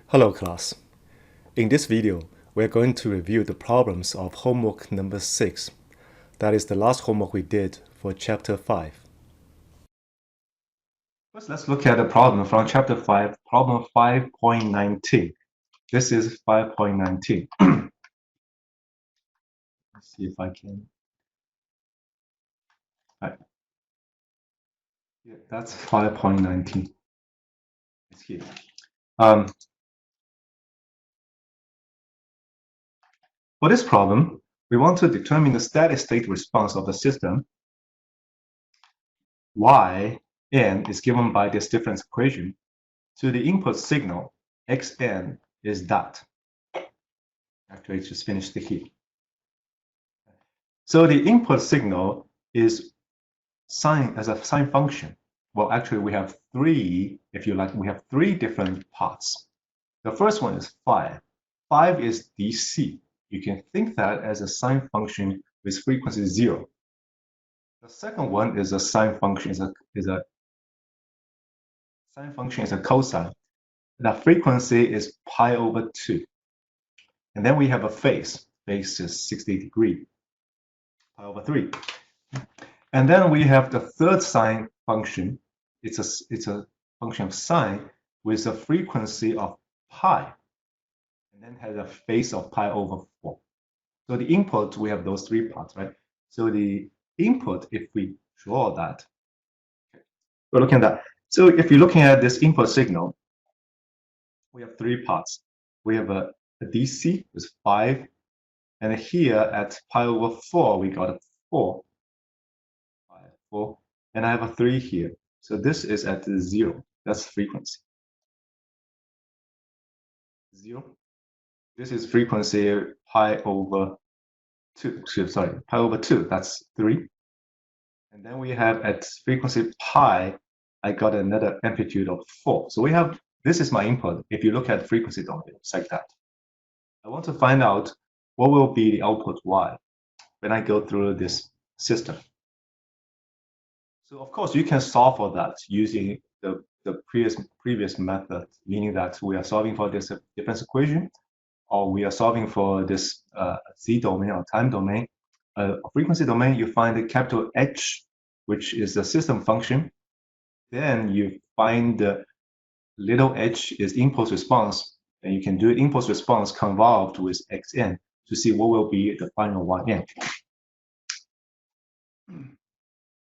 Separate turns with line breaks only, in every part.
Hello class. In this video, we're going to review the problems of homework number 6. That is the last homework we did for chapter 5. First, let's look at the problem from chapter 5, problem 5.19. This is 5.19. Let's see if I can. Right. Yeah, that's 5.19. It's here. For this problem, we want to determine the steady state response of the system. Yn is given by this difference equation to the input signal. Xn is that. Actually, it's just finished here. So the input signal is as a sine function. Well, actually, we have three, if you like, we have three different parts. The first one is phi. Phi is DC. You can think that as a sine function with frequency 0. The second one is a sine function, is a sine function is a cosine. The frequency is pi over 2. And then we have a phase. Phase is 60 degrees, pi over 3. And then we have the third sine function. It's a function of sine with a frequency of pi, and then has a phase of pi over 4. So the input, we have those three parts, right? So the input, if we draw that, we're looking at that. So if you're looking at this input signal, we have three parts. We have a DC with 5, and here at pi over 4, we got a 4. 4, and I have a 3 here. So this is at 0. That's frequency. 0. This is frequency pi over 2. Sorry, pi over 2. That's 3. And then we have at frequency pi, I got another amplitude of 4. So we have, this is my input. If you look at frequency domain, it's like that. I want to find out what will be the output Y when I go through this system. So of course, you can solve for that using the previous method, meaning that we are solving for this difference equation, or we are solving for this z domain or time domain. Frequency domain, you find the capital H, which is the system function. Then you find the little h is impulse response, and you can do impulse response convolved with xn to see what will be the final Yn.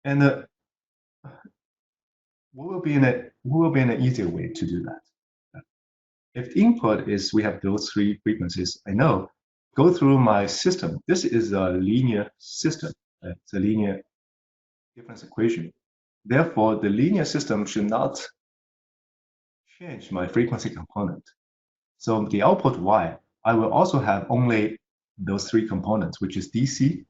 And what will be an easier way to do that? If input is, we have those three frequencies, I know, go through my system. This is a linear system. It's a linear difference equation. Therefore, the linear system should not change my frequency component. So the output Y, I will also have only those three components, which is DC,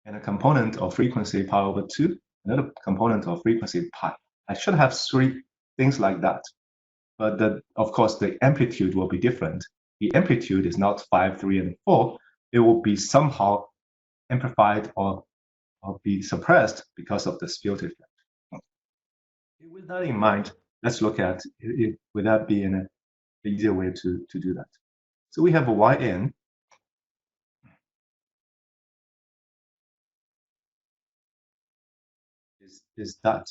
and a component of frequency pi over 2, another component of frequency pi. I should have three things like that. But of course, the amplitude will be different. The amplitude is not 5, 3, and 4. It will be somehow amplified or be suppressed because of this filter effect. With that in mind, let's look at it. Would that be an easier way to do that? So we have a Yn. Is that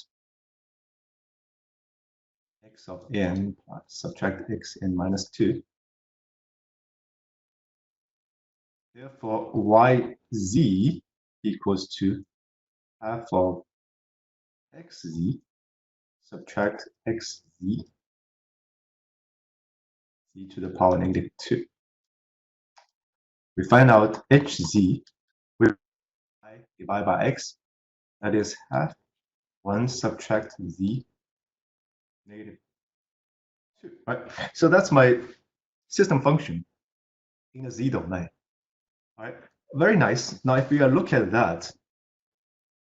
x of n plus subtract x n minus 2. Therefore, yz equals to half of xz subtract xz z to the power negative 2. We find out hz with I divided by x, that is half 1 subtract z negative 2. Right? So that's my system function in the z domain. All right, very nice. Now, if we look at that,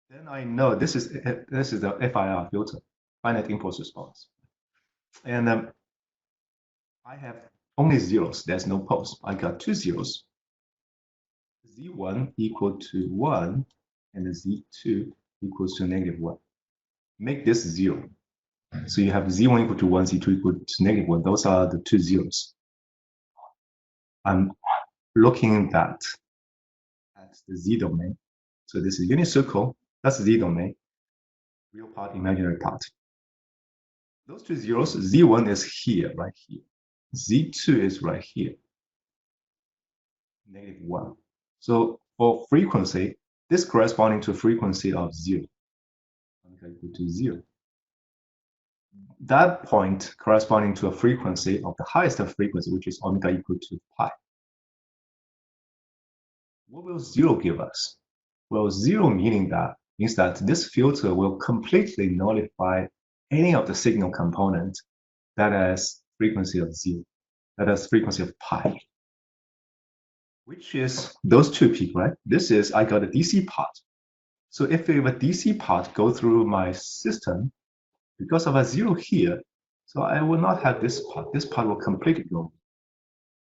then I know this is the FIR filter, finite impulse response, and I have only zeros. There's no pulse. I got two zeros. Z1 equal to 1, and Z2 equals to negative 1. Make this 0. So you have z1 equal to 1, z2 equal to negative 1. Those are the two zeros. I'm looking at the z domain. So this is unit circle. That's the z domain. Real part, imaginary part. Those two zeros, z1 is here, right here. z2 is right here, negative 1. So for frequency, this corresponding to frequency of 0, omega equal to 0. That point corresponding to a frequency of the highest frequency, which is omega equal to pi. What will 0 give us? Well, 0 means that this filter will completely nullify any of the signal components that has frequency of 0, that has frequency of pi, which is those two peaks, right? This is, I got a DC part. So if a DC part go through my system, because of a 0 here, so I will not have this part. This part will completely go.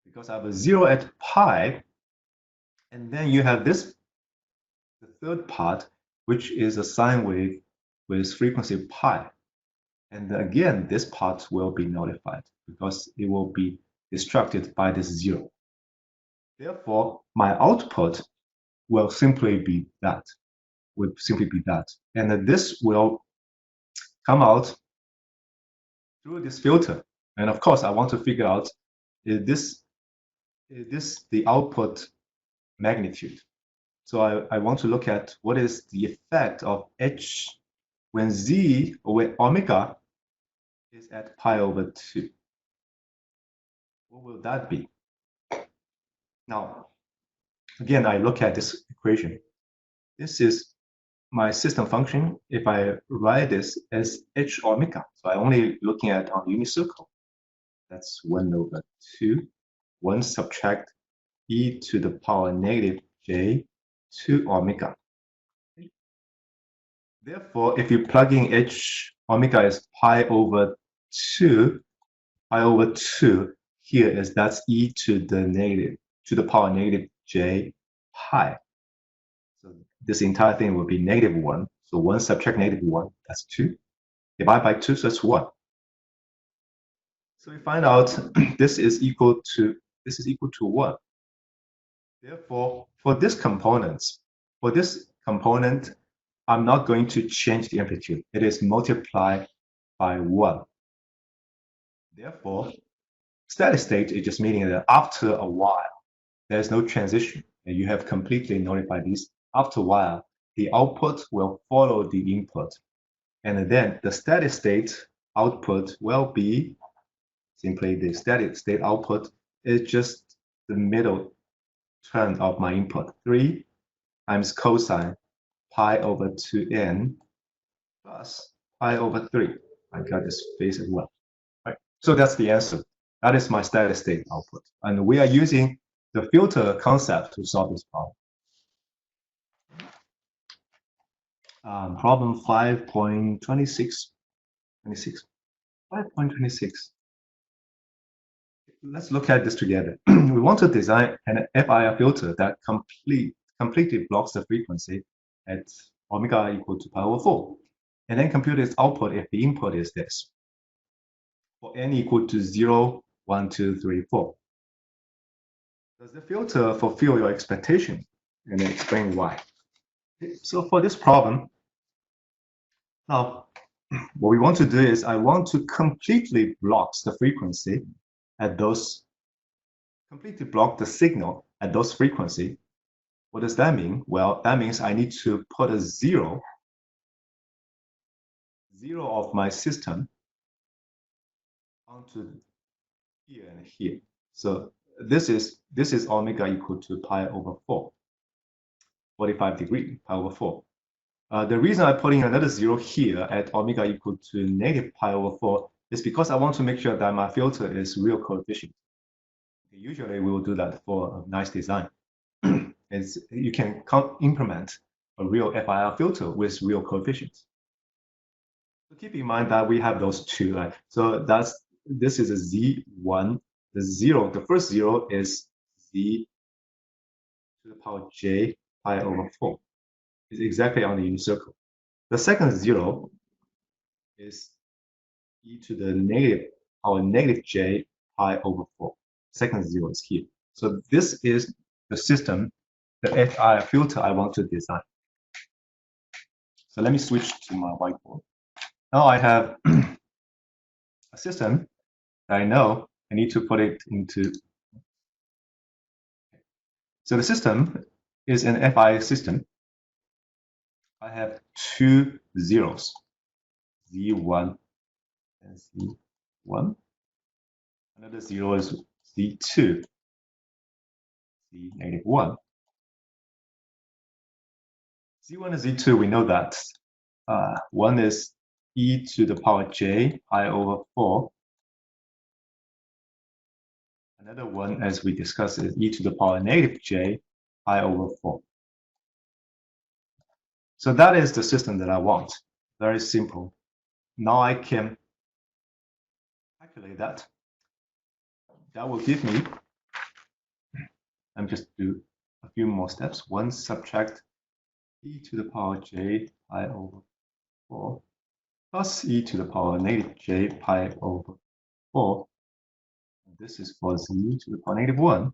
Because I have a 0 at pi, and then you have this, the third part, which is a sine wave with frequency pi. And again, this part will be nullified because it will be distracted by this 0. Therefore, my output will simply be that, And this will come out through this filter. And of course, I want to figure out, is this the output magnitude? So I want to look at what is the effect of H when Z or when omega is at pi over 2. What will that be? Now, again, I look at this equation. This is my system function. If I write this as H omega, so I'm only looking at on unit circle. That's 1 over 2. 1 subtract e to the power negative j 2 omega. Therefore, if you plug in H omega is pi over 2, here is that's e to the power negative j pi. So this entire thing will be negative 1. So 1 subtract negative 1, that's 2. Divide by 2, so that's 1. So we find out this is equal to 1. Therefore, for this component, I'm not going to change the amplitude. It is multiplied by 1. Therefore, steady state is just meaning that after a while, there's no transition, and you have completely nullified this. After a while, the output will follow the input, and then the steady state output will be simply the steady state output is just the middle term of my input, 3 times cosine pi over 2n plus pi over 3. I got this phase as well. Right. So that's the answer. That is my steady state output. And we are using the filter concept to solve this problem. Problem 5.26. 5.26. Let's look at this together. We want to design an FIR filter that completely blocks the frequency at omega equal to pi over 4. And then compute its output if the input is this. For n equal to 0, 1, 2, 3, 4. Does the filter fulfill your expectation? And then explain why. So for this problem, now what we want to do is I want to completely block the frequency at those, completely block the signal at those frequency. What does that mean? Well, that means I need to put a zero of my system onto here and here. So this is omega equal to pi over 4, 45 degree, pi over 4. The reason I'm putting another 0 here at omega equal to negative pi over 4 is because I want to make sure that my filter is real coefficient. Usually we will do that for a nice design. You can implement a real FIR filter with real coefficients. So keep in mind that we have those two, right? So this is a Z1. The first 0 is Z to the power J pi over 4. It's exactly on the unit circle. The second 0 is e to the negative power negative j pi over 4. Second zero is here. So this is the system, the FI filter I want to design. So let me switch to my whiteboard. Now I have a system that I know I need to put it into. So the system is an FI system. I have two zeros, Z1 and Z1. Another zero is Z2, Z negative 1. Z1 and Z2, we know that one is e to the power j pi over 4. Another one, as we discussed, is e to the power negative j pi over 4. So that is the system that I want. Very simple. Now I can calculate that. That will give me, let me just do a few more steps. 1 subtract e to the power j pi over 4 plus e to the power negative j pi over 4. This is for z to the power negative 1.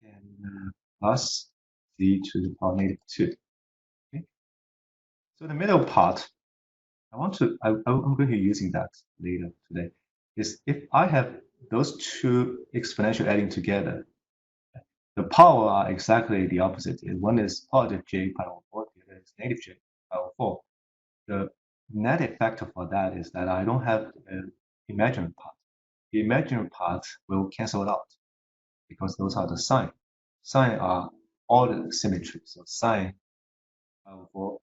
And plus z to the power negative 2. Okay. So the middle part, I'm going to be using that later today, is if I have those two exponential adding together, the power are exactly the opposite. One is positive j pi over 4, the other is negative j pi over 4. The net effect for that is that I don't have an imaginary part. The imaginary part will cancel out because those are the sign. Sign are ordered symmetry. So sine pi over 4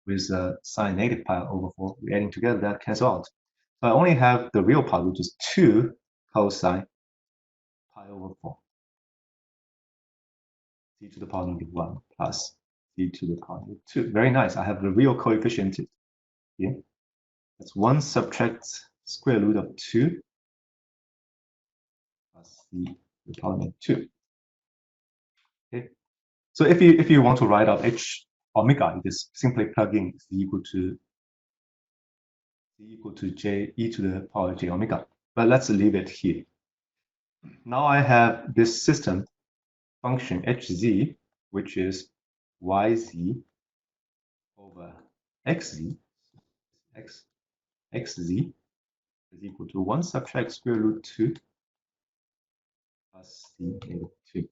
with sine negative pi over 4, we're adding together, that cancel out. So I only have the real part, which is 2 cosine pi over 4. C to the power negative 1 plus C to the power negative 2. Very nice. I have the real coefficient here. That's 1 subtract square root of 2 plus C to the power negative 2. Okay. So if you want to write out h omega, you just simply plug in z equal to j e to the power j omega. But let's leave it here. Now I have this system function hz, which is yz over xz, xz is equal to 1 subtract square root 2 plus c negative 2.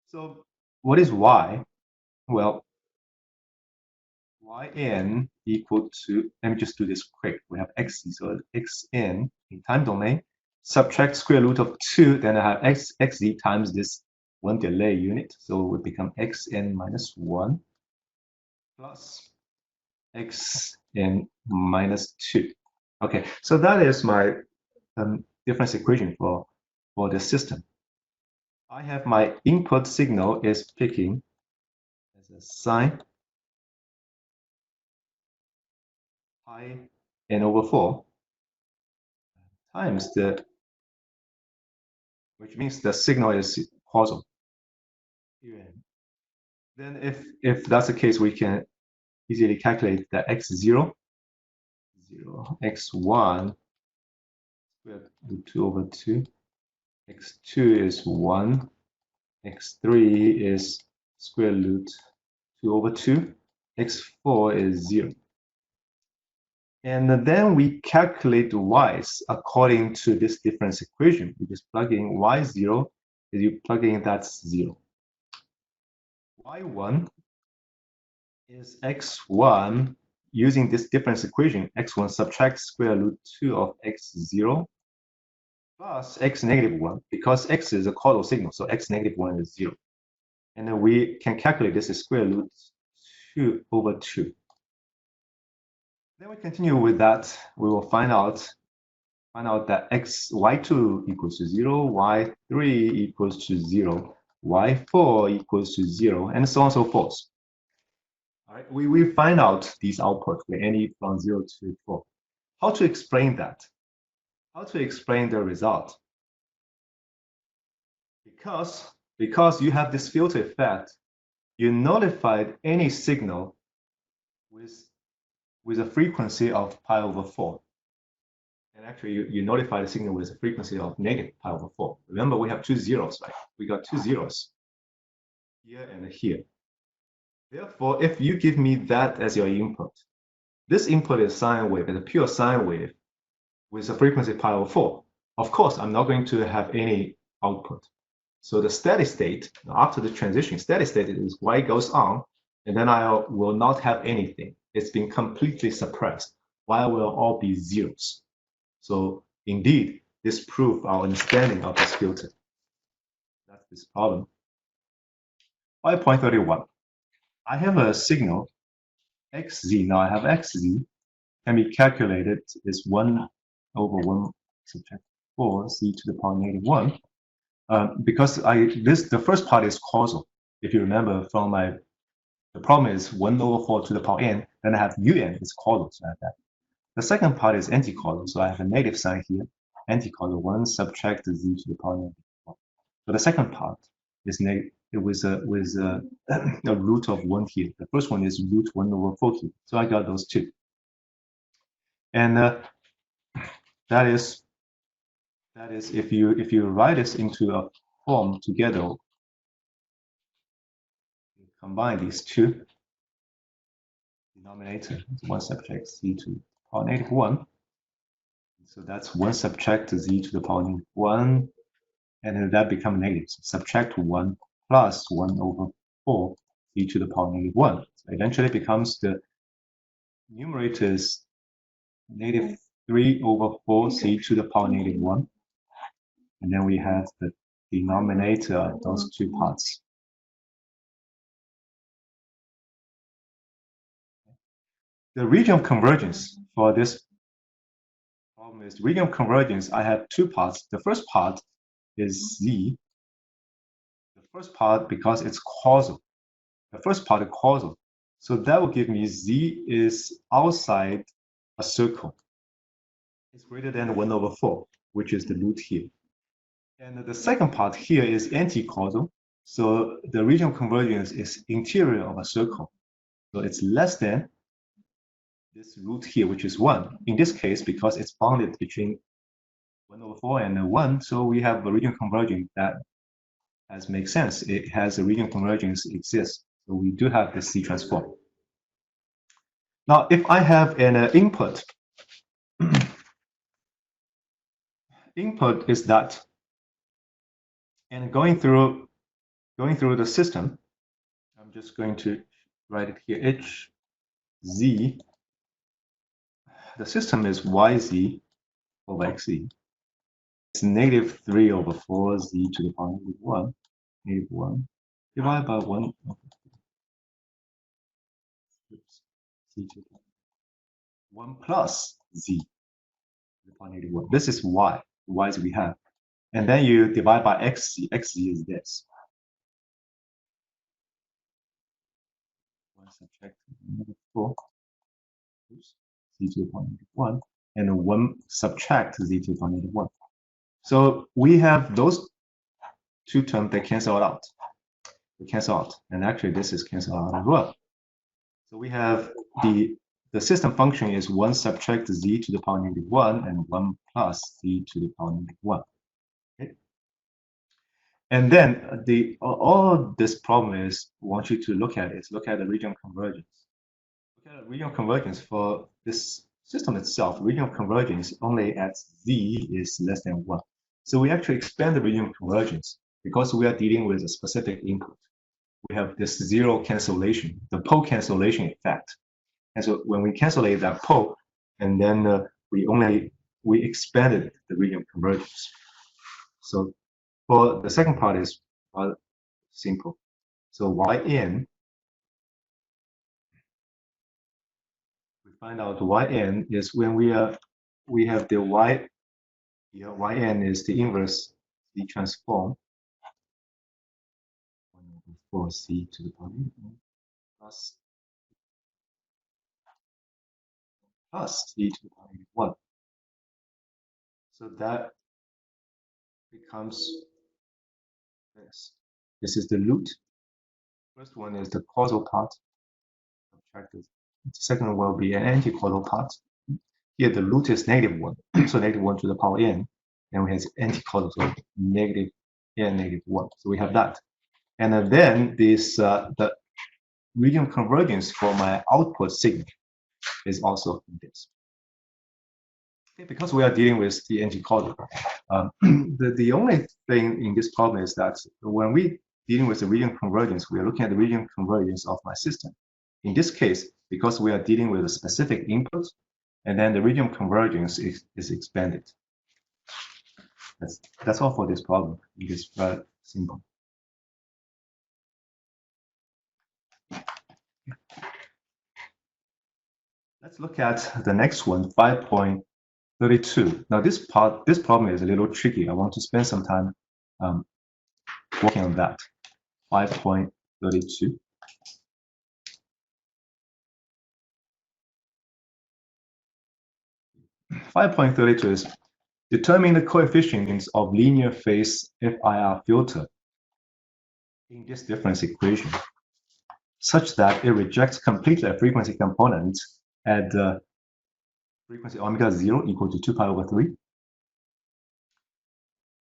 So what is y? Well, yn equal to, let me just do this quick. We have xz, so xn in time domain, subtract square root of 2, then I have xz times this one delay unit. So it would become xn minus 1 plus xn minus 2. Okay, so that is my difference equation for the system. I have my input signal is picking as a sine pi n over 4 times the, which means the signal is causal. Then if that's the case, we can easily calculate the x0, 0, x1 square root 2 over 2, x2 is 1, x3 is square root 2 over 2, x4 is 0. And then we calculate y's according to this difference equation. We just plug in y0, as you plug in that's 0. y1 is x1 using this difference equation. x1 subtract square root 2 of x0 plus x negative 1, because x is a causal signal, so x negative 1 is 0. And then we can calculate this as square root 2 over 2. Then we continue with that. We will find out that y2 equals to 0, y3 equals to 0, y4 equals to 0, and so on and so forth. All right, we find out these outputs with any from 0 to 4. How to explain that? How to explain the result? Because you have this filter effect, you nullified any signal with with a frequency of pi over 4. And actually, you notify the signal with a frequency of negative pi over 4. Remember, we have two zeros, right? We got two zeros here and here. Therefore, if you give me that as your input, this input is sine wave, it's a pure sine wave with a frequency pi over 4. Of course, I'm not going to have any output. So the steady state, after the transition, steady state is y goes on, and then I will not have anything. It's been completely suppressed. Y will all be zeros. So indeed, this proves our understanding of this filter. That's this problem. 5.31. I have a signal xz. Now I have xz can be calculated as 1 over 1 subtract 4 z to the power negative 1. Because the first part is causal. If you remember from the problem is 1 over 4 to the power n, then I have un is causal, so I have that. The second part is anti-causal, so I have a negative sign here. Anti-causal 1 subtract z to the power negative 1. So the second part is with a root of 1 here. The first one is root 1 over 4 here. So I got those two. And that is if you write this into a form together, combine these two denominator, 1 subtract z to the power negative 1. So that's 1 subtract z to the power negative 1, and then that becomes negative. So subtract 1 plus 1 over 4 z to the power negative 1. So eventually it becomes the numerator is negative 3 over 4 z to the power negative 1. And then we have the denominator of those two parts. The region of convergence for this problem is region of convergence. I have two parts. The first part is z. The first part, because it's causal. The first part is causal. So that will give me z is outside a circle. It's greater than 1 over 4, which is the root here. And the second part here is anti-causal. So the region of convergence is interior of a circle. So it's less than this root here, which is 1. In this case, because it's bounded between 1 over 4 and 1, so we have a region convergence that makes sense. It has a region convergence exists. So we do have the C transform. Now, if I have an input, input is that, and going through the system, I'm just going to write it here. H z. The system is yz over xz. It's negative 3 over 4 z to the power negative 1, negative 1, divided by 1. Oops, z to the 1 plus z to the power negative 1. This is y, the y's we have. And then you divide by xz. Xz is this. 1 subtract negative 4. Oops, z to the power negative 1. And 1 subtract z to the power negative 1. So we have those two terms that cancel out. They cancel out. And actually, this is canceled out as well. So we have the system function is 1 subtract z to the power negative 1 and 1 plus z to the power negative 1. Okay. And then all this problem is want you to look at the region of convergence. Look at the region of convergence for this system itself. Region of convergence only at z is less than 1. So we actually expand the region of convergence because we are dealing with a specific input. We have this zero cancellation, the pole cancellation effect. And so when we cancellate that pole, and then we expanded the region of convergence. So for the second part is simple. So yn, we find out yn is when we have the y here. Yn is the inverse z transform 1 over 4 c to the power plus c to the power 1. So that becomes this. This is the root. First one is the causal part. Subtract The second will be an anticaudal part. Here the root is -1, so -1 to the power n, and we have anticaudal, so negative n, -1. So we have that. And then this the region convergence for my output signal is also this. Okay, because we are dealing with the anticaudal, the only thing in this problem is that when we dealing with the region convergence, we are looking at the region convergence of my system. In this case, because we are dealing with a specific input, and then the region convergence is expanded. That's all for this problem. It is very simple. Let's look at the next one, 5.32. Now this problem is a little tricky. I want to spend some time working on that. 5.32. is determine the coefficients of linear phase FIR filter in this difference equation such that it rejects completely a frequency component at frequency omega 0 equal to 2 pi over 3.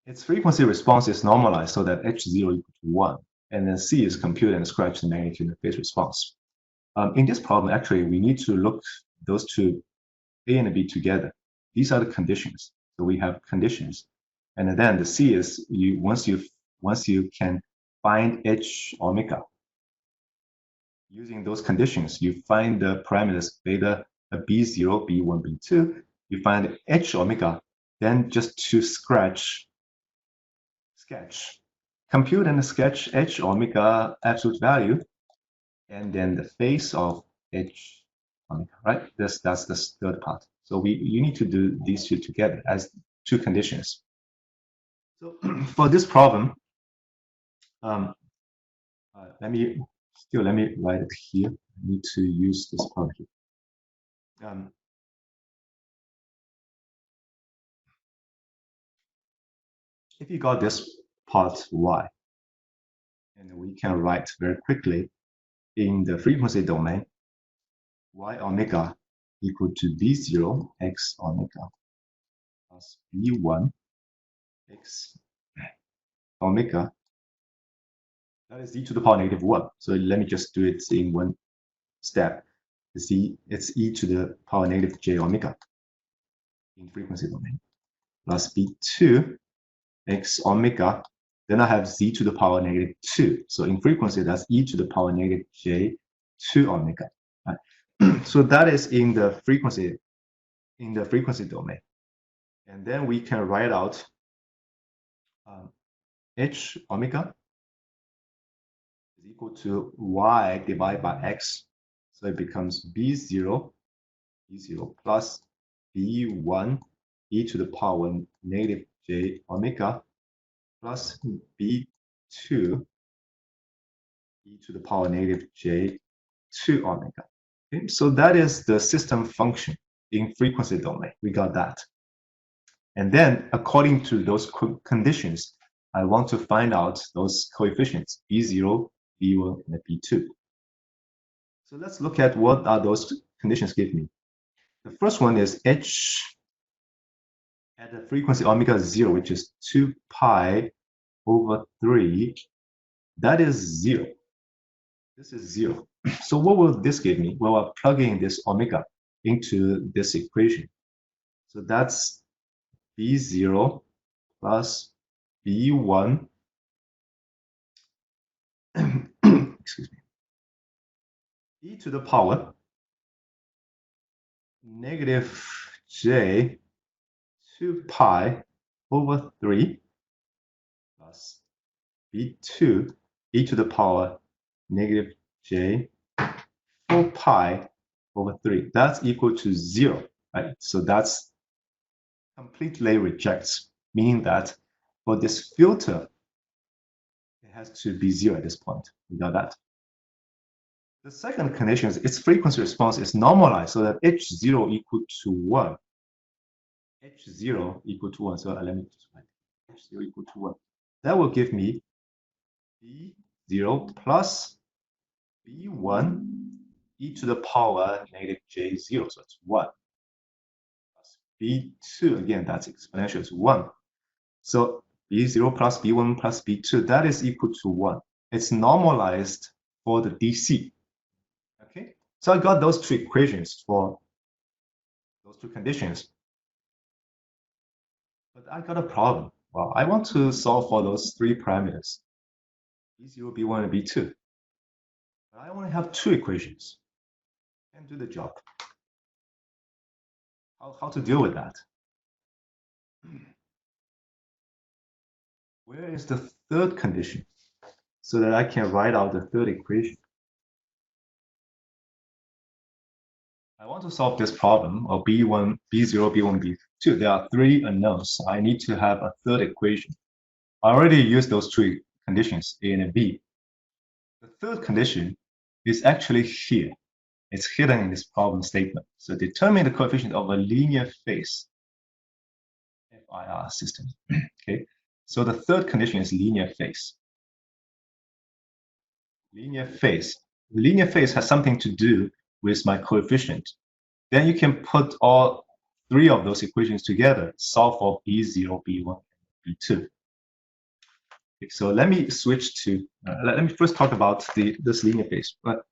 Its frequency response is normalized so that h0 equal to 1, and then C is computed and describes the magnitude of phase response. In this problem, actually, we need to look those two A and B together. These are the conditions. So we have conditions, and then the C is once you can find h omega using those conditions, you find the parameters beta b0, b1, b2. You find h omega, then just to sketch, compute and sketch h omega absolute value, and then the phase of h omega. Right? That's the third part. So you need to do these two together as two conditions. So for this problem, let me write it here. I need to use this part here. If you got this part y, and we can write very quickly in the frequency domain, y omega equal to b0 x omega plus b1 x omega. That is e to the power -1. So let me just do it in one step. It's e to the power -j omega in frequency domain plus b2 x omega. Then I have z to the power -2. So in frequency, that's e to the power -j2 omega. Right? So that is in the frequency domain. And then we can write out h omega is equal to y divided by x. So it becomes b0 plus b1 e to the power -j omega plus b2 e to the power -j2 omega. Okay, so that is the system function in frequency domain. We got that. And then according to those conditions, I want to find out those coefficients, b0, b1, and b2. So let's look at what are those conditions give me. The first one is h at the frequency omega 0, which is 2 pi over 3. That is 0. This is 0. So what will this give me? Well, I'm plugging this omega into this equation. So that's b0 plus b1 excuse me, e to the power -j 2 pi over 3 plus b2 e to the power -j 4 pi over 3. That's equal to 0, right? So that's completely rejects, meaning that for this filter, it has to be 0 at this point. We got that. The second condition is its frequency response is normalized so that h0 equal to 1. h0 equal to 1. So let me just write h0 equal to 1. That will give me b0 plus b1 e to the power negative j0, so it's 1. Plus b2, again, that's exponential, it's 1. So b0 plus b1 plus b2, that is equal to 1. It's normalized for the DC. Okay, so I got those two equations for those two conditions. But I got a problem. Well, I want to solve for those three parameters, b0, b1, and b2. But I only have two equations. Can't do the job. How to deal with that? Where is the third condition so that I can write out the third equation? I want to solve this problem of b1, b0, b1, b2. There are three unknowns. I need to have a third equation. I already used those three conditions, a and b. The third condition is actually here. It's hidden in this problem statement. So determine the coefficient of a linear phase FIR system. Okay. So the third condition is linear phase. Linear phase. Linear phase has something to do with my coefficient. Then you can put all three of those equations together, solve for b0, b1, and b2. Okay, so let me switch to, let me first talk about this linear phase. But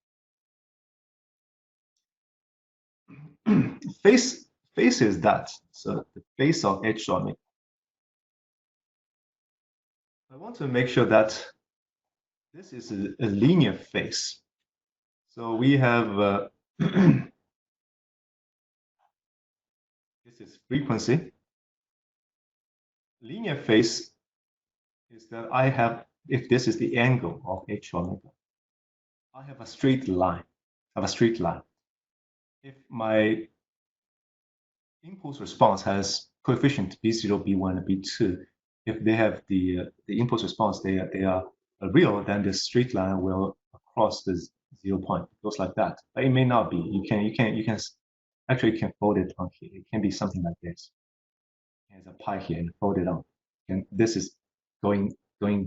phase is that, so the phase of H omega. I want to make sure that this is a linear phase. So we have, this is frequency. Linear phase is that I have, if this is the angle of H omega, I have a straight line. If my impulse response has coefficient b0, b1, and b2, if they have the impulse response, they are real, then the straight line will cross the 0 point. It goes like that. But it may not be. You can actually fold it on here. It can be something like this. There's a pi here and fold it on. And this is going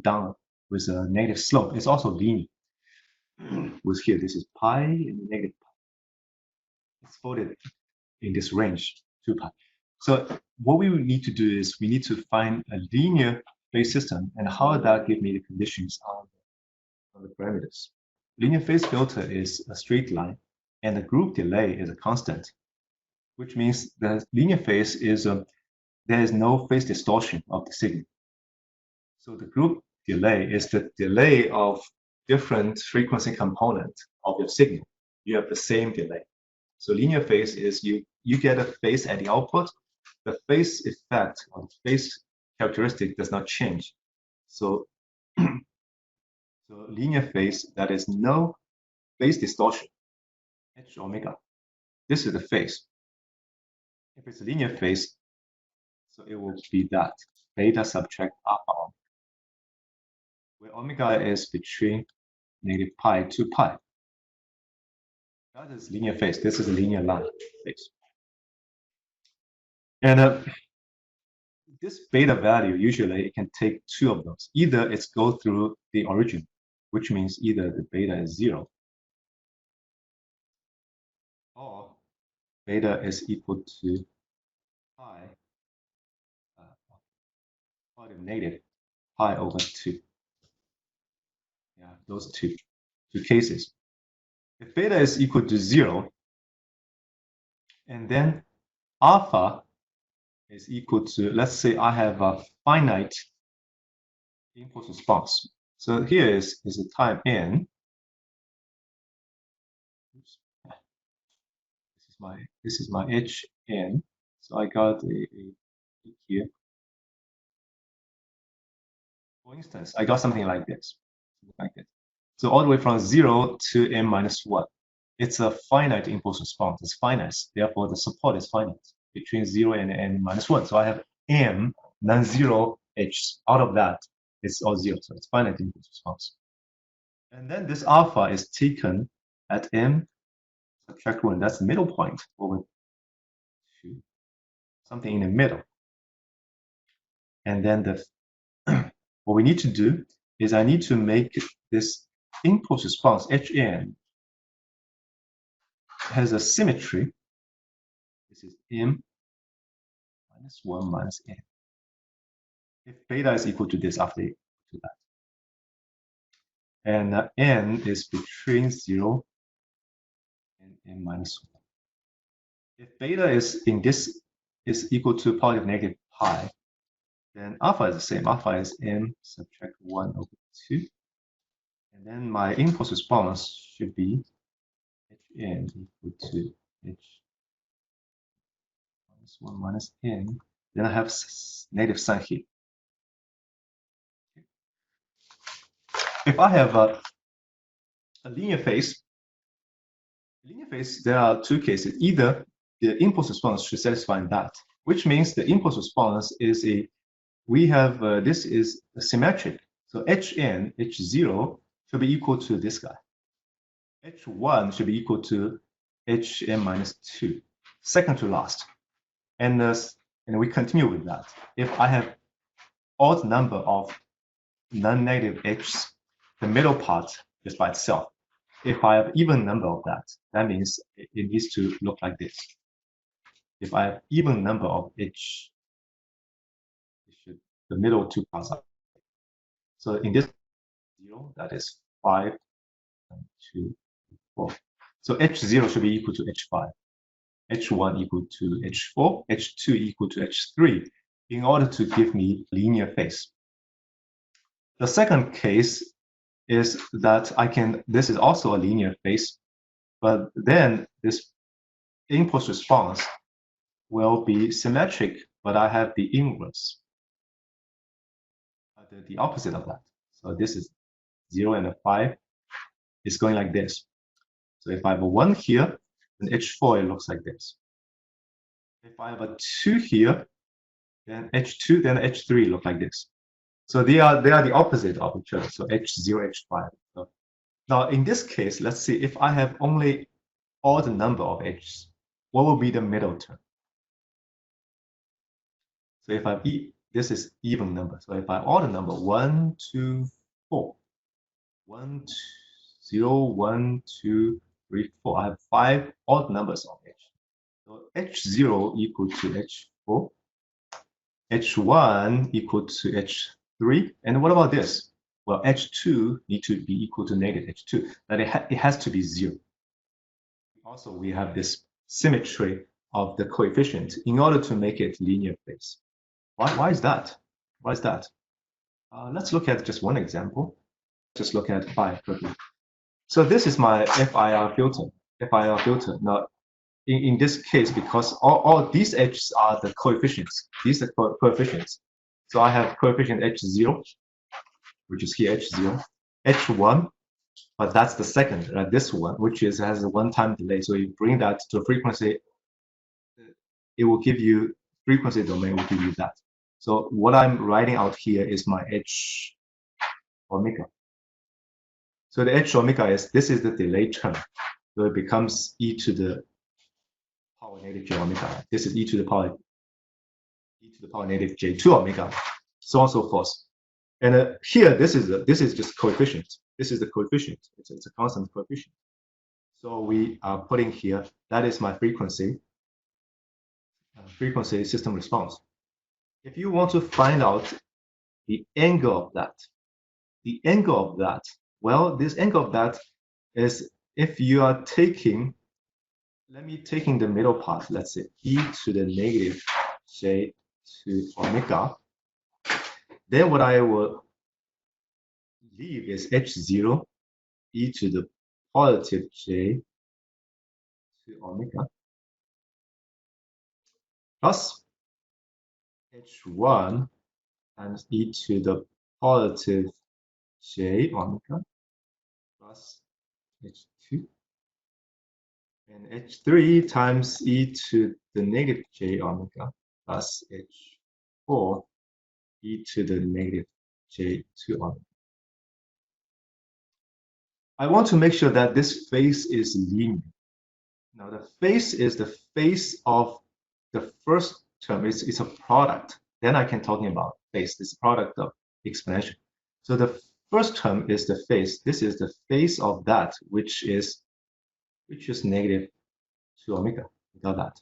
down with a negative slope. It's also linear. With here, this is pi and negative pi. It's folded in this range, 2 pi. So what we would need to do is we need to find a linear phase system, and how that give me the conditions on the parameters. Linear phase filter is a straight line, and the group delay is a constant, which means the linear phase is there is no phase distortion of the signal. So the group delay is the delay of different frequency component of your signal. You have the same delay. So linear phase is you get a phase at the output. The phase effect or the phase characteristic does not change. So, so linear phase, that is no phase distortion, H omega. This is the phase. If it's a linear phase, so it will be that beta subtract alpha, where omega is between negative pi to pi. That is linear phase. This is a linear line phase. And this beta value, usually it can take two of those. Either it's go through the origin, which means either the beta is 0, or beta is equal to pi, negative pi over 2. Yeah, those two cases. If beta is equal to 0, and then alpha is equal to, let's say I have a finite impulse response. So here is a time n. Oops. This is my hn. So I got a here. For instance, I got something like this. So all the way from 0 to n minus 1. It's a finite impulse response. It's finite. Therefore, the support is finite between 0 and n minus 1. So I have m non-zero h. Out of that, it's all 0. So it's finite impulse response. And then this alpha is taken at m subtract 1. That's the middle point over 2. Something in the middle. And then what we need to do is I need to make this impulse response, Hn, has a symmetry. This is m minus 1 minus n. If beta is equal to this after equal to that. And n is between 0 and n minus 1. If beta is in this is equal to positive negative pi, then alpha is the same. Alpha is m subtract 1 over 2. And then my impulse response should be hn equal to h minus 1 minus n. Then I have negative sign here. If I have a linear phase, there are two cases. Either the impulse response should satisfy that, which means the impulse response is this is symmetric. So hn, h0 should be equal to this guy. h1 should be equal to hn minus 2, second to last. And we continue with that. If I have odd number of non-negative h's, the middle part is by itself. If I have even number of that means it needs to look like this. If I have even number of h, the middle two parts are. So in this 0, that is 5, 2, 4. So h0 should be equal to h5, h1 equal to h4, h2 equal to h3 in order to give me linear phase. The second case is that this is also a linear phase, but then this impulse response will be symmetric, but I have the inverse, the opposite of that. So this is 0 and a 5 is going like this. So if I have a 1 here, then h4 it looks like this. If I have a 2 here, then h2, then h3 look like this. So they are the opposite of each other. So h0, h5. So now in this case, let's see if I have only odd number of h's, what will be the middle term? So if I have this is even number. So if I have odd number 1, 2, 4, 1, 2, 0, 1, 2, 3, 4. I have 5 odd numbers of h. So h0 equal to h4, h1 equal to h3, and what about this? Well, h2 need to be equal to negative h2, but it has to be 0. Also, we have this symmetry of the coefficient in order to make it linear phase. Why is that? Why is that? Let's look at just one example. Just look at phi quickly. So this is my FIR filter. FIR filter. Now, in this case, because all these h's are the coefficients. These are coefficients. So I have coefficient h0, which is here h0, h1, but that's the second, right? This one, which has a one-time delay. So you bring that to a frequency, it will give you frequency domain will give you that. So what I'm writing out here is my h omega. So the h omega this is the delay term. So it becomes e to the power negative j omega. This is e to the power negative j2 omega, so on and so forth. And here, this is just coefficient. This is the coefficient. It's a constant coefficient. So we are putting here, that is my frequency system response. If you want to find out the angle of that, well, this angle of that is if you are taking, taking the middle part, let's say e to the negative j to omega, then what I will leave is h0 e to the positive j to omega plus h1 times e to the positive j omega plus h2 and h3 times e to the negative j omega plus h4 e to the negative j2 omega. I want to make sure that this phase is linear. Now the phase is the phase of the first term. It's a product. Then I can talking about phase. This product of exponential. So the first term is the phase. This is the phase of that which is negative to omega without that.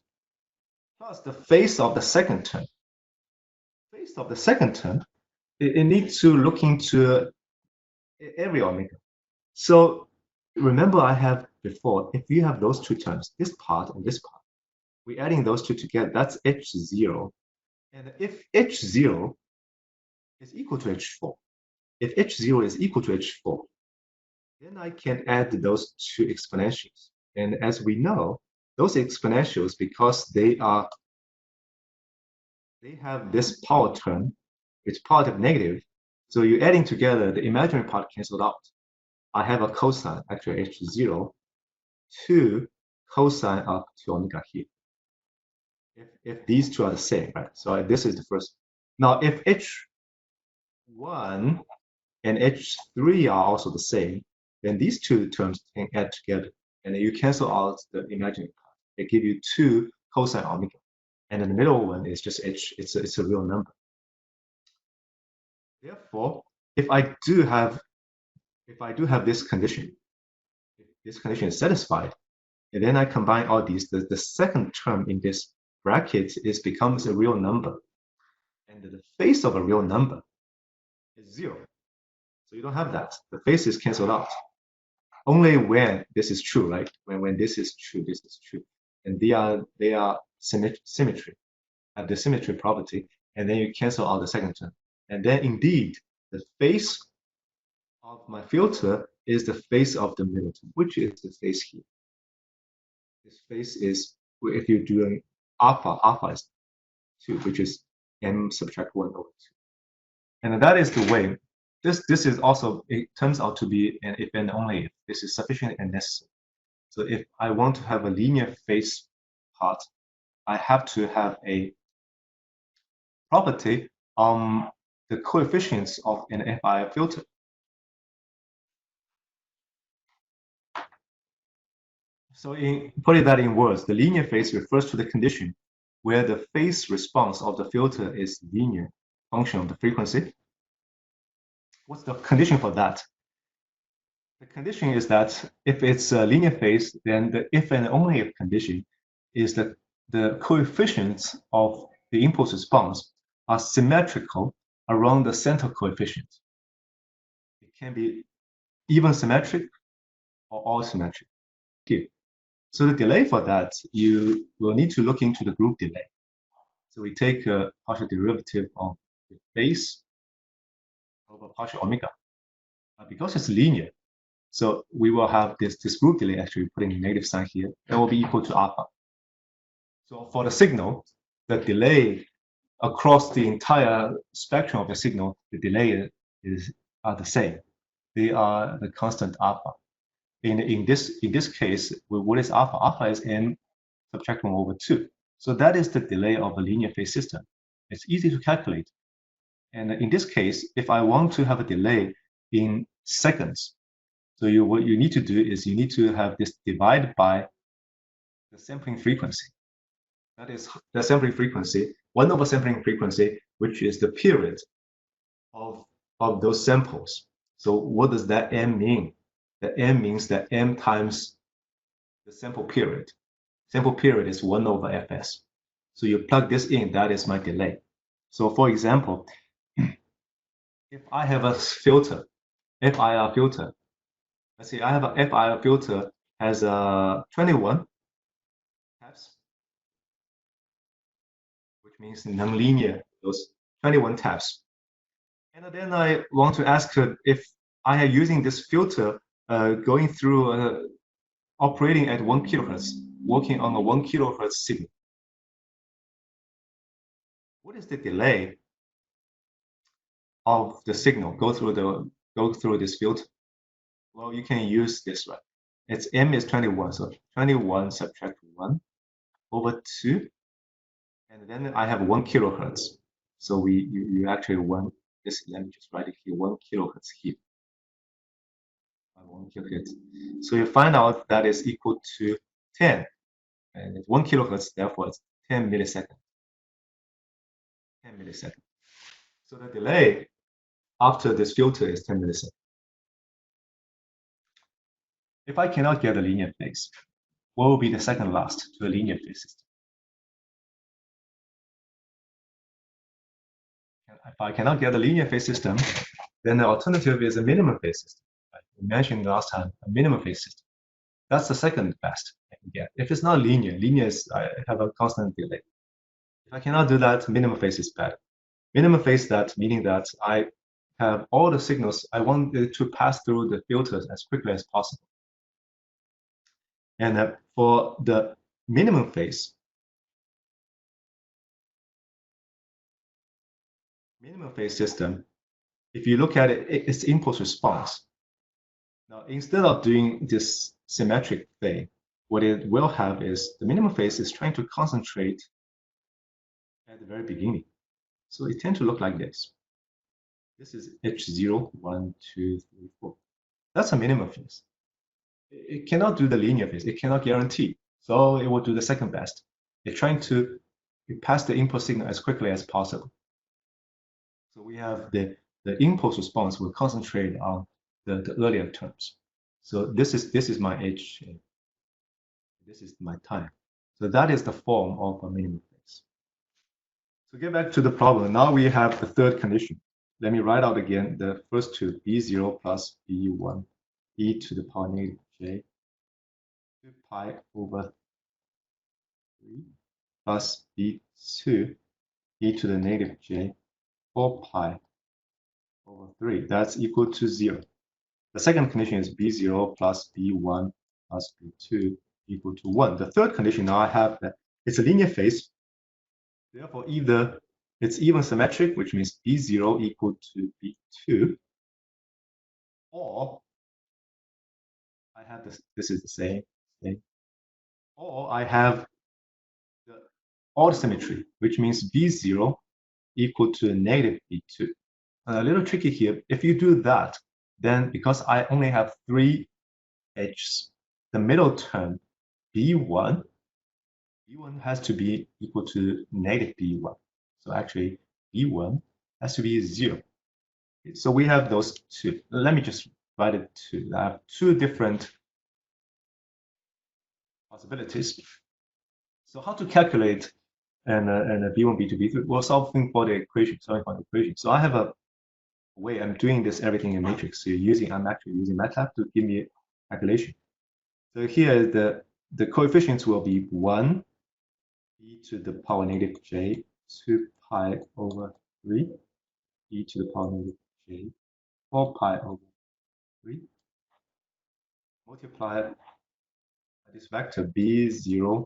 Plus the phase of the second term. Phase of the second term, it needs to look into every omega. So remember I have before, if you have those two terms, this part and this part, we're adding those two together, that's H0. And if H0 is equal to H4, if H0 is equal to H4, then I can add those two exponentials. And as we know, those exponentials, because they have this power term, it's positive negative. So you're adding together, the imaginary part canceled out. I have a cosine, actually H0, to cosine of 2 omega here. If these two are the same, right? So this is the first. Now, if H1 and H3 are also the same, then these two terms can add together, and then you cancel out the imaginary part. They give you 2 cosine omega, and then the middle one is just H. It's a real number. Therefore, if I do have this condition, if this condition is satisfied, and then I combine all these, the second term in this bracket becomes a real number, and the phase of a real number is 0. So you don't have that. The phase is canceled out. Only when this is true, right? When this is true, this is true, and they are symmetry, have the symmetry property, and then you cancel out the second term, and then indeed the phase of my filter is the phase of the middle term, which is the phase here. This phase is, if you're doing alpha is 2, which is m subtract 1 over 2. And that is the way. This is also, it turns out to be an if and only if. This is sufficient and necessary. So if I want to have a linear phase part, I have to have a property on the coefficients of an FIR filter. So in putting that in words, the linear phase refers to the condition where the phase response of the filter is linear function of the frequency. What's the condition for that? The condition is that if it's a linear phase, then the if and only if condition is that the coefficients of the impulse response are symmetrical around the center coefficient. It can be even symmetric or all symmetric. Here. So the delay for that, you will need to look into the group delay. So we take a partial derivative of the phase over partial omega. Because it's linear, so we will have this group delay, actually putting a negative sign here, that will be equal to alpha. So for the signal, the delay across the entire spectrum of the signal, the delay are the same. They are the constant alpha. In this case, what is alpha? Alpha is n subtract 1 over 2. So that is the delay of a linear phase system. It's easy to calculate. And in this case, if I want to have a delay in seconds, so what you need to do is you need to have this divided by the sampling frequency. That is the sampling frequency, 1 over sampling frequency, which is the period of those samples. So what does that m mean? The m means that m times the sample period. Sample period is 1 over fs. So you plug this in, that is my delay. So for example, if I have a filter, FIR filter, let's say I have a FIR filter has 21 taps, which means nonlinear, those 21 taps. And then I want to ask if I am using this filter going through operating at 1 kilohertz, working on a 1 kilohertz signal. What is the delay of the signal go through this filter? Well, you can use this, right? Its m is 21, so 21 subtract 1 over 2, and then I have 1 kilohertz. So you actually want this. Let me just write it here: 1 kilohertz here. 1 kilohertz. So you find out that is equal to 10, and it's 1 kilohertz. Therefore, it's 10 milliseconds. 10 milliseconds. So the delay after this filter is 10 milliseconds. If I cannot get a linear phase, what will be the second last to a linear phase system? If I cannot get a linear phase system, then the alternative is a minimum phase system. Right? We mentioned last time a minimum phase system. That's the second best I can get. If it's not linear, linear is I have a constant delay. If I cannot do that, minimum phase is better. Minimum phase, that meaning that I have all the signals I want it to pass through the filters as quickly as possible. And for the minimum phase system, if you look at it, it's impulse response. Now, instead of doing this symmetric thing, what it will have is the minimum phase is trying to concentrate at the very beginning. So it tends to look like this. This is H0, 1, 2, 3, 4. That's a minimum phase. It cannot do the linear phase. It cannot guarantee. So it will do the second best. It's trying to pass the input signal as quickly as possible. So we have the impulse response will concentrate on the earlier terms. So this is my H. This is my time. So that is the form of a minimum phase. So get back to the problem. Now we have the third condition. Let me write out again the first two, B0 plus B1, e to the power negative j, 2 pi over 3 plus B2, e to the negative j, 4 pi over 3. That's equal to 0. The second condition is B0 plus B1 plus B2 equal to 1. The third condition, now I have that it's a linear phase. Therefore, either it's even symmetric, which means B0 equal to B2, or I have this is the same, or I have the odd symmetry, which means B0 equal to negative B2. A little tricky here. If you do that, then because I only have 3 H's, the middle term B1 has to be equal to negative B1. So actually, B1 has to be 0. So we have those two. Let me just write it two. I have two different possibilities. So how to calculate and a B1, B2, B3? Well, solving for the equation. So I have a way. I'm doing this everything in matrix. So I'm actually using MATLAB to give me a calculation. So here the coefficients will be 1 e to the power negative j, 2 pi over 3 e to the power negative j, 4 pi over 3 multiplied by this vector b0,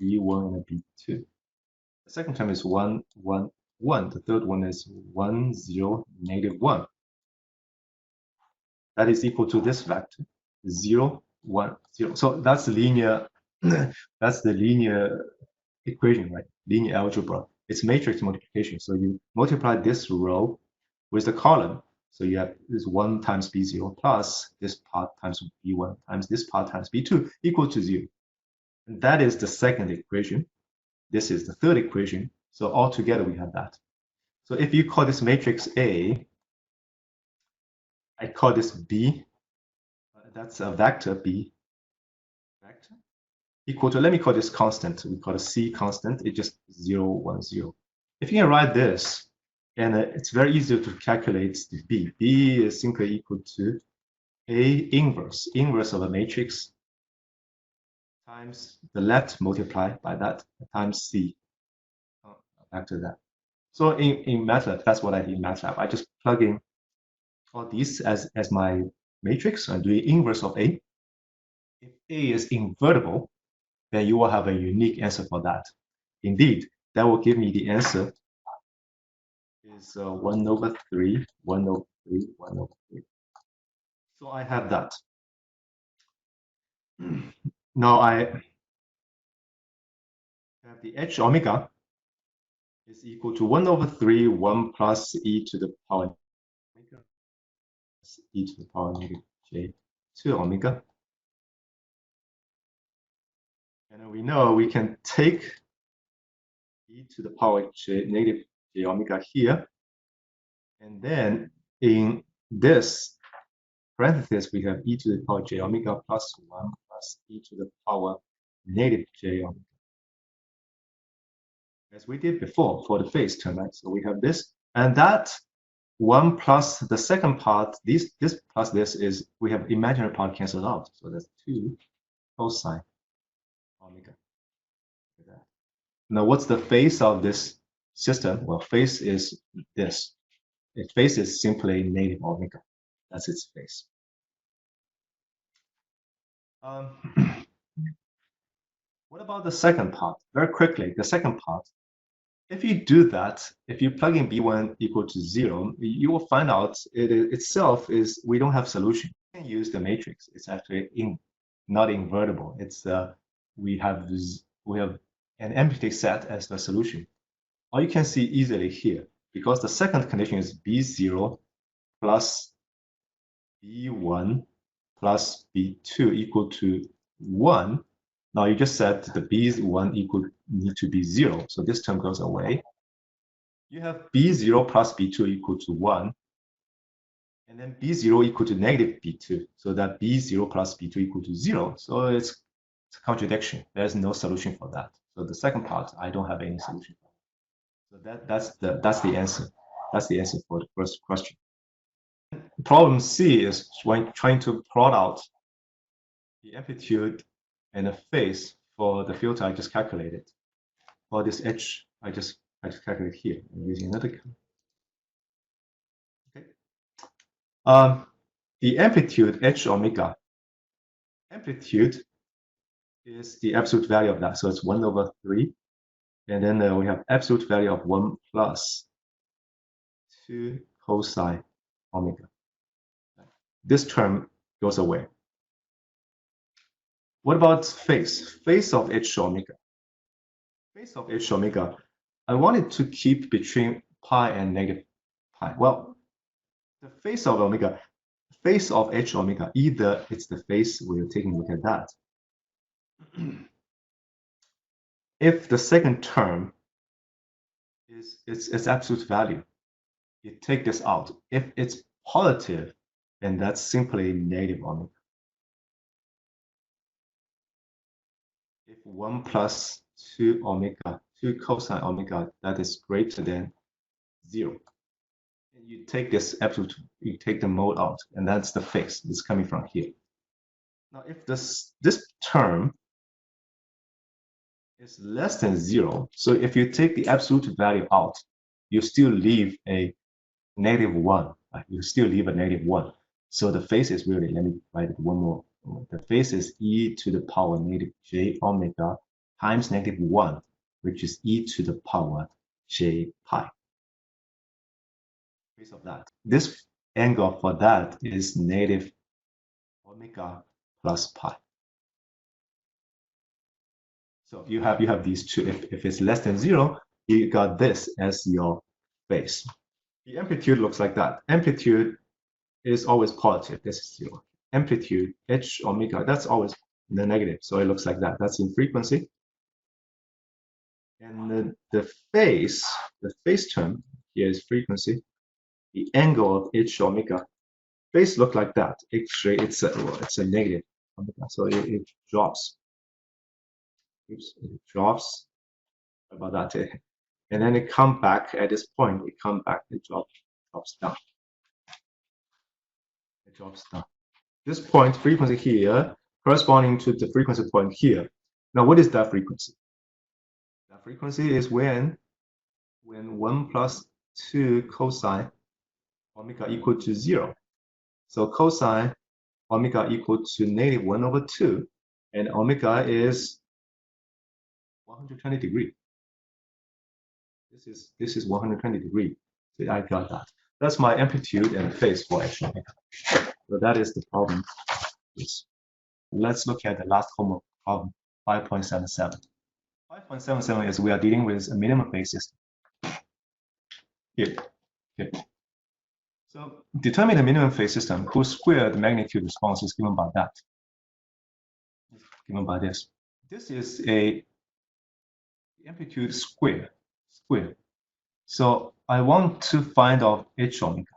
b1, and b2. The second term is 1, 1, 1. The third one is 1, 0, negative 1. That is equal to this vector, 0, 1, 0. So that's the linear, that's the linear equation, right? Linear algebra. It's matrix multiplication. So you multiply this row with the column. So you have this 1 times B0 plus this part times B1 times this part times B2 equal to 0. And that is the second equation. This is the third equation. So altogether we have that. So if you call this matrix A, I call this B. That's a vector B. Vector equal to, let me call this constant. We call it C constant. It's just 0, 1, 0. If you can write this, and it's very easy to calculate the B. B is simply equal to A inverse of a matrix times the left multiplied by that times C. Back to that. So in MATLAB, that's what I did in MATLAB. I just plug in all these as my matrix and do the inverse of A. If A is invertible, then you will have a unique answer for that. Indeed, that will give me the answer is 1 over 3, 1 over 3, 1 over 3. So I have that. Now I have the H omega is equal to 1 over 3, 1 plus e to the power omega, e to the power negative j 2 omega. And we know we can take e to the power j negative j omega here. And then in this parenthesis, we have e to the power j omega plus 1 plus e to the power negative j omega, as we did before for the phase term, right? So we have this, and that one plus the second part, this plus this is, we have imaginary part canceled out. So that's 2 cosine omega. Now, what's the phase of this system? Well, phase is this. Its phase is simply negative omega. That's its phase. What about the second part? Very quickly, the second part. If you do that, if you plug in B1 equal to 0, you will find out it itself is, we don't have solution. You can use the matrix. It's actually not invertible. It's we have an empty set as the solution. Or you can see easily here, because the second condition is B0 plus B1 plus B2 equal to 1. Now you just said the B1 need to be 0, so this term goes away. You have B0 plus B2 equal to 1, and then B0 equal to negative B2, so that B0 plus B2 equal to 0. So it's a contradiction. There's no solution for that. So the second part, I don't have any solution for. So that's the answer. That's the answer for the first question. Problem C is when trying to plot out the amplitude and the phase for the filter I just calculated. For this H, I just calculate here. I'm using another. Okay. The amplitude H omega. Amplitude is the absolute value of that, so it's 1/3. And then we have absolute value of 1 plus 2 cosine omega. This term goes away. What about phase? Phase of H omega. Phase of H omega, I wanted to keep between pi and negative pi. Well, the phase of omega, phase of H omega, either it's the phase, we're taking a look at that. If the second term is its absolute value, you take this out. If it's positive, then that's simply negative omega. If 1 plus 2 omega, 2 cosine omega, that is greater than 0. And you take this absolute, you take the mode out, and that's the phase. It's coming from here. Now, if this term is less than 0, so if you take the absolute value out, you still leave a negative 1. Right? You still leave a negative 1. So the phase is really, let me write it one more. The phase is e to the power negative j omega times negative 1, which is e to the power j pi. Phase of that. This angle for that is negative omega plus pi. So you have these two. If it's less than 0, you got this as your phase. The amplitude looks like that. Amplitude is always positive. This is 0. Amplitude h omega, that's always the negative. So it looks like that. That's in frequency. And the phase term here is frequency. The angle of h omega, phase look like that. Actually, it's a negative omega, so it drops. Oops, it drops about that, and then it come back at this point. It come back. It drops down. It drops down. This point frequency here corresponding to the frequency point here. Now, what is that frequency? That frequency is when 1 plus 2 cosine omega equal to 0. So cosine omega equal to negative 1/2, and omega is 120 degrees. This is 120 degrees. So I got that. That's my amplitude and phase for H omega. So that is the problem. Let's look at the last homework problem, 5.77. 5.77 is we are dealing with a minimum phase system. Here. So determine the minimum phase system whose squared magnitude response is given by that. Given by this. This is a amplitude square. So I want to find out H omega.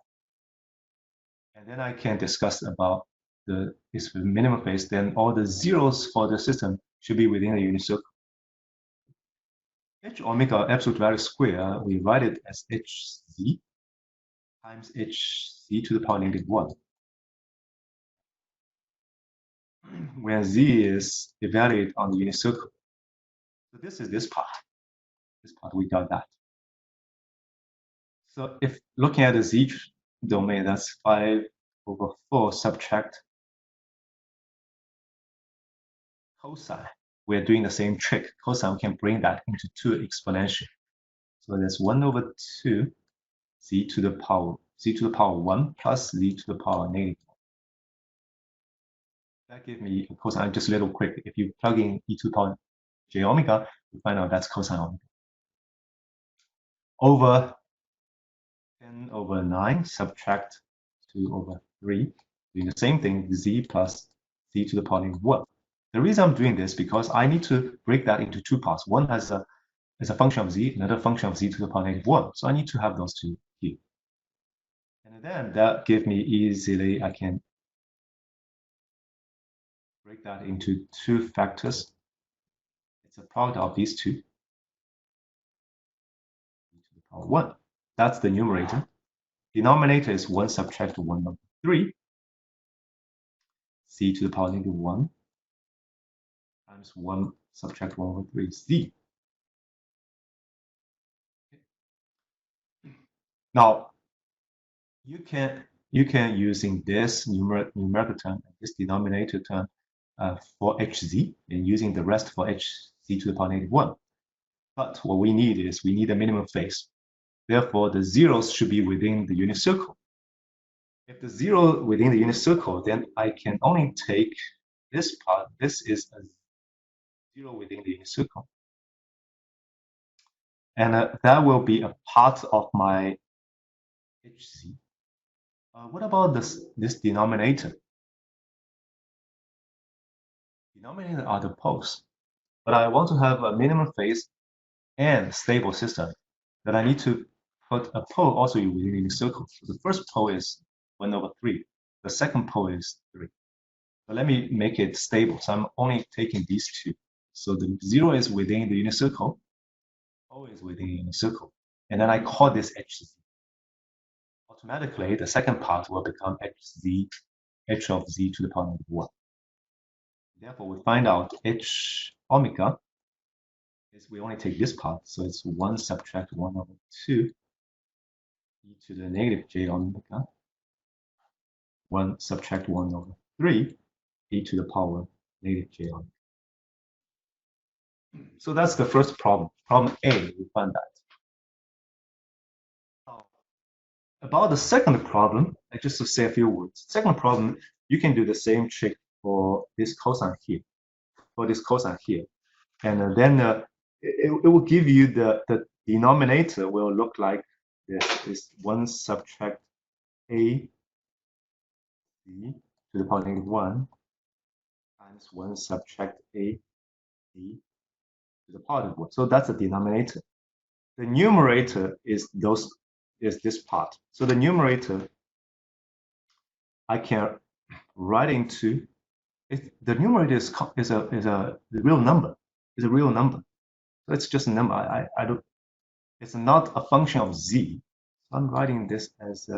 And then I can discuss about if the minimum phase, then all the zeros for the system should be within the unit circle. H omega absolute value square, we write it as hz times hz to the power -1. When z is evaluated on the unit circle. So this is this part. This part, we got that. So if looking at the z domain, that's 5/4 subtract cosine. We're doing the same trick. Cosine, we can bring that into 2 exponential. So that's 1/2 z to the power 1 plus z to the power -1. That gives me a cosine. Just a little quick. If you plug in e to the power j omega, you find out that's cosine omega. Over 10/9 subtract 2/3. Doing the same thing, z plus z to the power -1. The reason I'm doing this because I need to break that into 2 parts. One as a function of z, another function of z to the power -1. So I need to have those 2 here. And then that gives me easily, I can break that into 2 factors. It's a product of these 2. E to the power 1. That's the numerator. Denominator is 1 subtract 1/3. Z to the power -1 times 1 subtract 1/3 z. Now, you can using this numerator term, this denominator term for hz, and using the rest for hz to the power -1. But what we need a minimum phase. Therefore, the zeros should be within the unit circle. If the 0 within the unit circle, then I can only take this part. This is a 0 within the unit circle. And that will be a part of my hz. What about this denominator? Denominator are the poles. But I want to have a minimum phase and stable system. That I need to put a pole also within the circle. So the first pole is 1/3. The second pole is 3. So let me make it stable. So I'm only taking these 2. So the 0 is within the unit circle. O is within the unit circle. And then I call this hz. Automatically, the second part will become h of z to the power -1. Therefore, we find out h omega is we only take this part. So it's 1 subtract 1/2 e to the -j omega. 1 subtract 1/3 e to the power -j omega. So that's the first problem. Problem A, we found that. About the second problem, just to say a few words. Second problem, you can do the same trick for this cosine here. And then it will give you the denominator will look like this. Is 1 subtract a z to the power -1 times 1 subtract a z to the power -1. So that's the denominator. The numerator is this part. So the numerator I can write into the numerator is a real number. It's a real number. So it's just a number. I don't. It's not a function of z. So I'm writing this as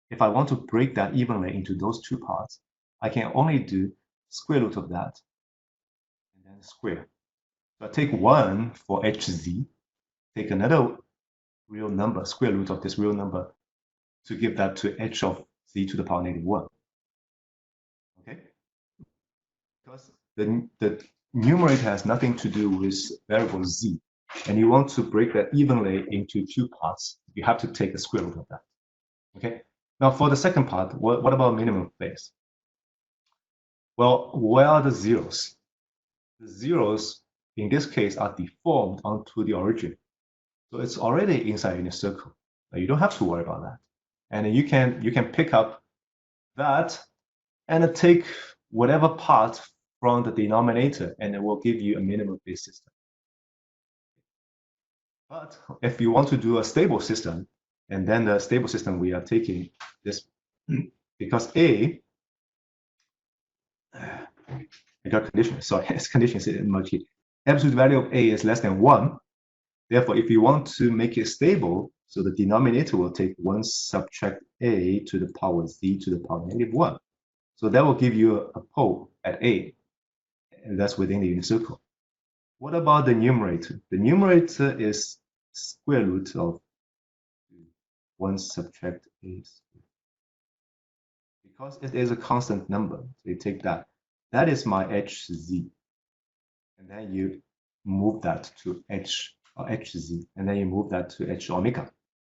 if I want to break that evenly into those 2 parts, I can only do square root of that and then square. So I take 1 for hz, take another real number, square root of this real number, to give that to h of z to the power -1. Okay? Because the numerator has nothing to do with variable z, and you want to break that evenly into 2 parts, you have to take the square root of that. Okay? Now for the second part, what about minimum phase? Well, where are the zeros? The zeros in this case are deformed onto the origin. So it's already inside unit circle. You don't have to worry about that. And you can pick up that and take whatever part from the denominator, and it will give you a minimum phase system. But if you want to do a stable system, and then the stable system, we are taking this because I I got condition. Sorry, it's condition is multi. Absolute value of a is less than 1. Therefore, if you want to make it stable, so the denominator will take 1 subtract a to the power z to the power -1. So that will give you a pole at a, and that's within the unit circle. What about the numerator? The numerator is square root of 1 subtract a squared. Because it is a constant number, so you take that. That is my hz. And then you move that to h or hz, and then you move that to h omega.